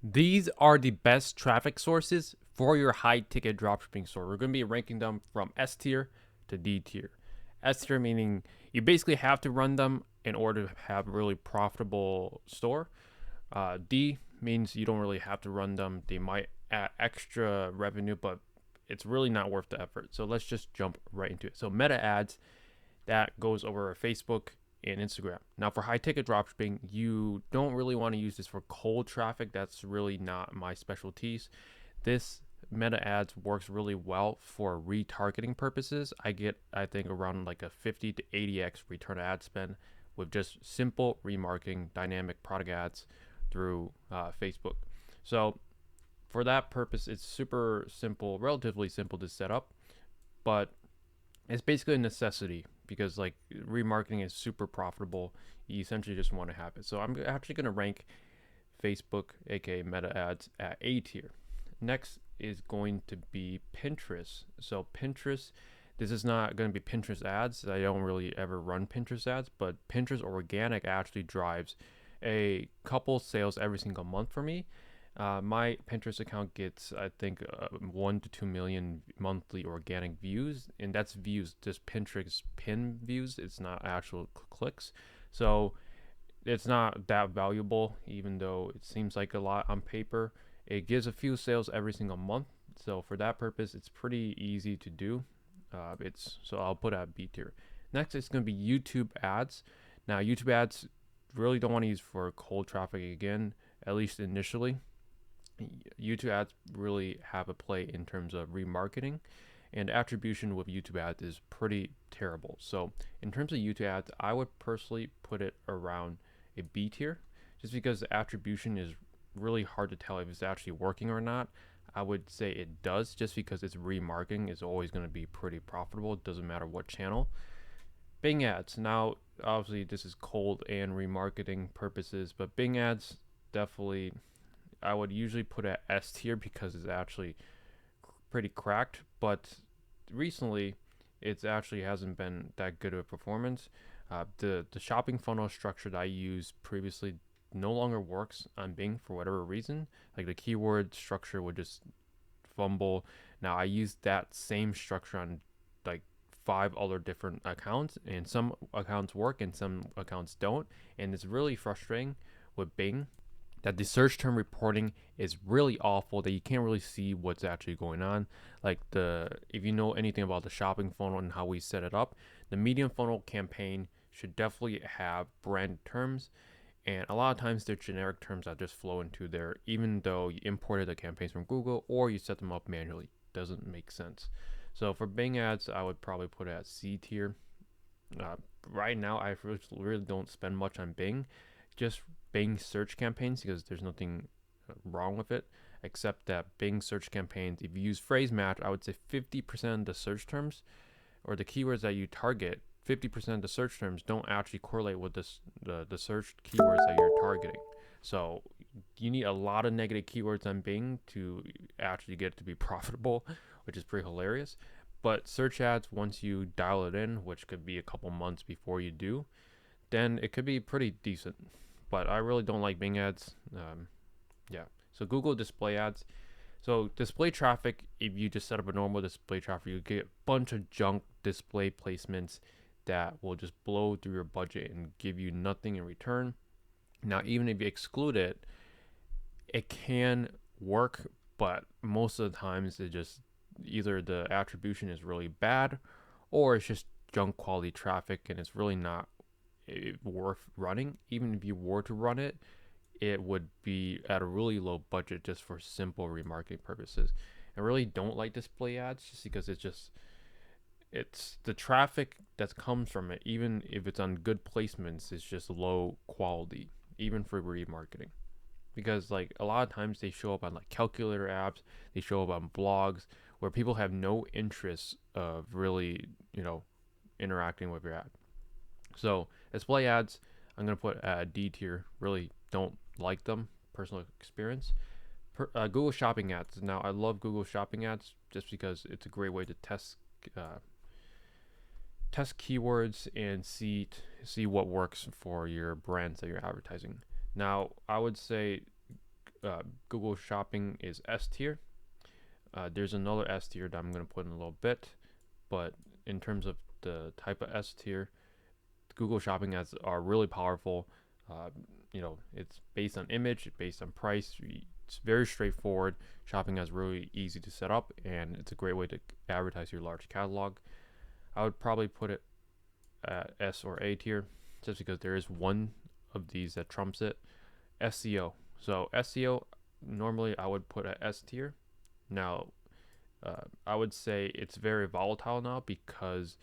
These are the best traffic sources for your high ticket dropshipping store. We're going to be ranking them from S tier to D tier. S tier meaning you basically have to run them in order to have a really profitable store. D means you don't really have to run them. They might add extra revenue, but it's really not worth the effort. So let's just jump right into it. So meta ads, that goes over Facebook and Instagram. Now, for high ticket dropshipping, you don't really want to use this for cold traffic. That's really not my specialties. This meta ads works really well for retargeting purposes. I get, I think, around like a 50 to 80x return ad spend with just simple remarketing dynamic product ads through Facebook. So, for that purpose, it's super simple, relatively simple to set up, but it's basically a necessity because like remarketing is super profitable. You essentially just want to have it. So I'm actually going to rank Facebook, aka Meta Ads, at A tier. Next is going to be Pinterest. So Pinterest, this is not going to be Pinterest ads. I don't really ever run Pinterest ads, but Pinterest organic actually drives a couple sales every single month for me. My Pinterest account gets, I think, 1 to 2 million monthly organic views, and that's views, just Pinterest pin views. It's not actual clicks, so it's not that valuable, even though it seems like a lot on paper. It gives a few sales every single month, so for that purpose, it's pretty easy to do. It's so I'll put it at B tier. Next, it's going to be YouTube ads. Now, YouTube ads really don't want to use for cold traffic again, at least initially. YouTube ads really have a play in terms of remarketing, and attribution with YouTube ads is pretty terrible. So in terms of YouTube ads, I would personally put it around a B tier, just because the attribution is really hard to tell if it's actually working or not. I would say it does, just because it's remarketing is always going to be pretty profitable. It doesn't matter what channel. Bing ads. Now, obviously, this is cold and remarketing purposes, but Bing ads definitely I would usually put at S tier because it's actually pretty cracked. But recently, it actually hasn't been that good of a performance. The shopping funnel structure that I used previously no longer works on Bing for whatever reason. Like the keyword structure would just fumble. Now I used that same structure on like 5 other different accounts, and some accounts work and some accounts don't, and it's really frustrating with Bing that the search term reporting is really awful, that you can't really see what's actually going on. Like the if you know anything about the shopping funnel and how we set it up, the medium funnel campaign should definitely have brand terms, and a lot of times they're generic terms that just flow into there, even though you imported the campaigns from Google or you set them up manually. Doesn't make sense. So for Bing ads, I would probably put it at C tier. uh, right now I really don't spend much on Bing, just Bing search campaigns, because there's nothing wrong with it, except that Bing search campaigns, if you use phrase match, I would say 50% of the search terms or the keywords that you target, 50% of the search terms don't actually correlate with the search keywords that you're targeting. So you need a lot of negative keywords on Bing to actually get it to be profitable, which is pretty hilarious. But search ads, once you dial it in, which could be a couple months before you do, then it could be pretty decent. But I really don't like Bing ads. Yeah. So Google display ads. So display traffic, if you just set up a normal display traffic, you get a bunch of junk display placements that will just blow through your budget and give you nothing in return. Now, even if you exclude it, it can work, but most of the times it just either the attribution is really bad or it's just junk quality traffic and it's really not worth running. Even if you were to run it, it would be at a really low budget just for simple remarketing purposes. I really don't like display ads just because it's the traffic that comes from it, even if it's on good placements, is just low quality, even for remarketing. Because like a lot of times they show up on like calculator apps, they show up on blogs where people have no interest of really, interacting with your ad. So display ads, I'm gonna put at D tier. Really don't like them. Personal experience. Google Shopping ads. Now I love Google Shopping ads just because it's a great way to uh, test keywords and see what works for your brands that you're advertising. Now I would say Google Shopping is S tier. There's another S tier that I'm going to put in a little bit, but in terms of the type of S tier, Google Shopping ads are really powerful. It's based on image, based on price. It's very straightforward. Shopping ads really easy to set up, and it's a great way to advertise your large catalog. I would probably put it at S or A tier, just because there is one of these that trumps it. SEO. So SEO, normally I would put at S tier. Now, I would say it's very volatile now because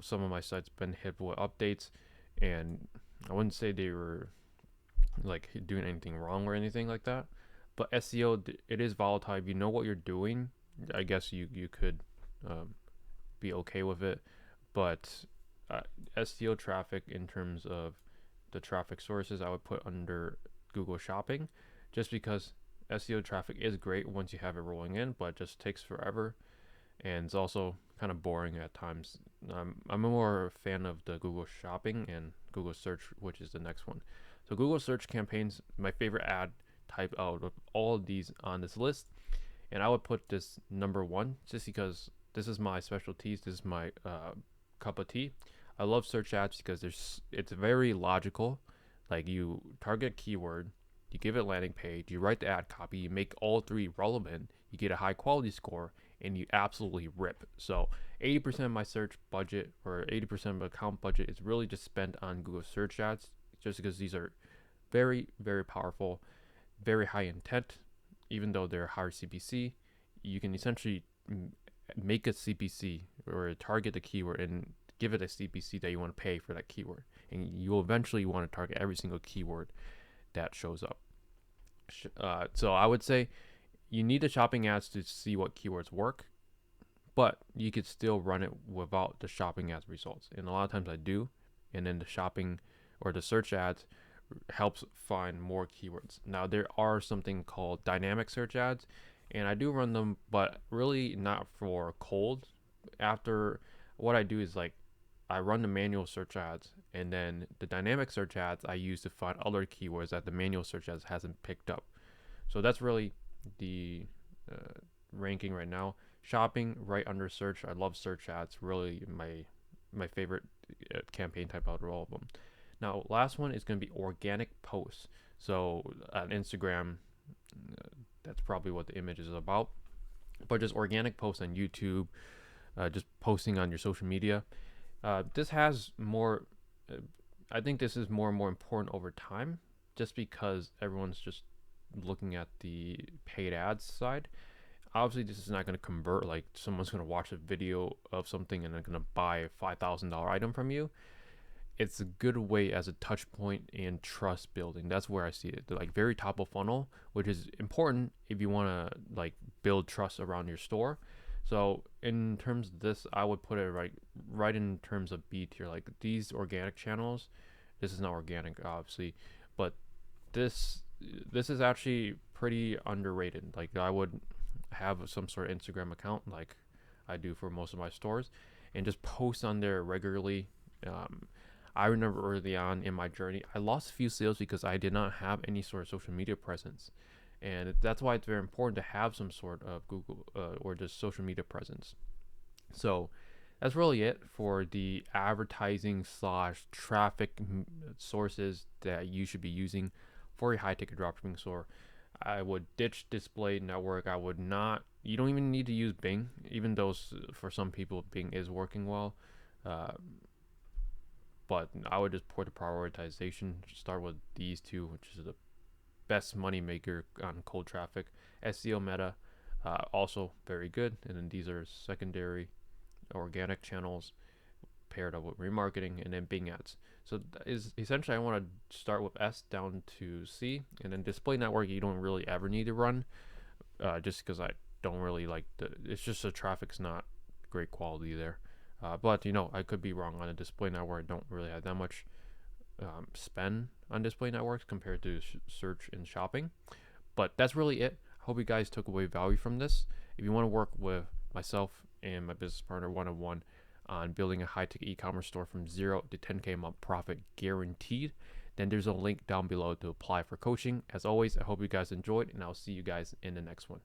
some of my sites been hit with updates, and I wouldn't say they were like doing anything wrong or anything like that. But SEO, it is volatile. If you know what you're doing, I guess you could be okay with it. But SEO traffic, in terms of the traffic sources, I would put under Google Shopping, just because SEO traffic is great once you have it rolling in, but it just takes forever, and it's also kind of boring at times. I'm a more fan of the Google Shopping and Google Search, which is the next one. So Google Search campaigns, my favorite ad type out of all of these on this list, and I would put this number one just because this is my specialties. This is my cup of tea. I love search ads because it's very logical. Like, you target keyword, you give it a landing page, you write the ad copy, you make all three relevant, you get a high quality score, and you absolutely rip. So 80% of my search budget, or 80% of my account budget, is really just spent on Google search ads, just because these are very, very powerful, very high intent. Even though they're higher CPC, you can essentially make a CPC or target the keyword and give it a CPC that you want to pay for that keyword. And you'll eventually want to target every single keyword that shows up. So I would say you need the shopping ads to see what keywords work, but you could still run it without the shopping ads results. And a lot of times I do. And then the shopping or the search ads helps find more keywords. Now, there are something called dynamic search ads, and I do run them, but really not for cold. After, what I do is, like, I run the manual search ads, and then the dynamic search ads I use to find other keywords that the manual search ads hasn't picked up. So that's really the ranking right now. Shopping right under search. I love search ads. Really my favorite campaign type out of all of them. Now, last one is going to be organic posts. So on Instagram, that's probably what the image is about. But just organic posts on YouTube, just posting on your social media. This has more, I think this is more and more important over time, just because everyone's just looking at the paid ads side. Obviously, this is not going to convert. Like, someone's going to watch a video of something and they're going to buy a $5,000 item from you. It's a good way as a touch point and trust building. That's where I see it. They're like very top of funnel, which is important if you want to like build trust around your store. So in terms of this, I would put it right in terms of B tier. Like, these organic channels, this is not organic obviously, but this is actually pretty underrated. Like, I would have some sort of Instagram account like I do for most of my stores, and just post on there regularly. I remember early on in my journey, I lost a few sales because I did not have any sort of social media presence. And that's why it's very important to have some sort of Google or just social media presence. So that's really it for the advertising / traffic sources that you should be using for your high ticket dropshipping store. I would ditch display network. I would not. You don't even need to use Bing, even though for some people Bing is working well. But I would just put the prioritization. Start with these two, which is the best money maker on cold traffic. SEO Meta, also very good. And then these are secondary organic channels paired up with remarketing, and then Bing ads. So is essentially, I want to start with S down to C, and then display network you don't really ever need to run, just because I don't really like it's just the traffic's not great quality there. But I could be wrong on a display network. I don't really have that much spend on display networks compared to search and shopping. But that's really it. I hope you guys took away value from this. If you want to work with myself and my business partner one-on-one on building a high-ticket e-commerce store from 0 to 10K a month profit guaranteed, then there's a link down below to apply for coaching. As always, I hope you guys enjoyed, and I'll see you guys in the next one.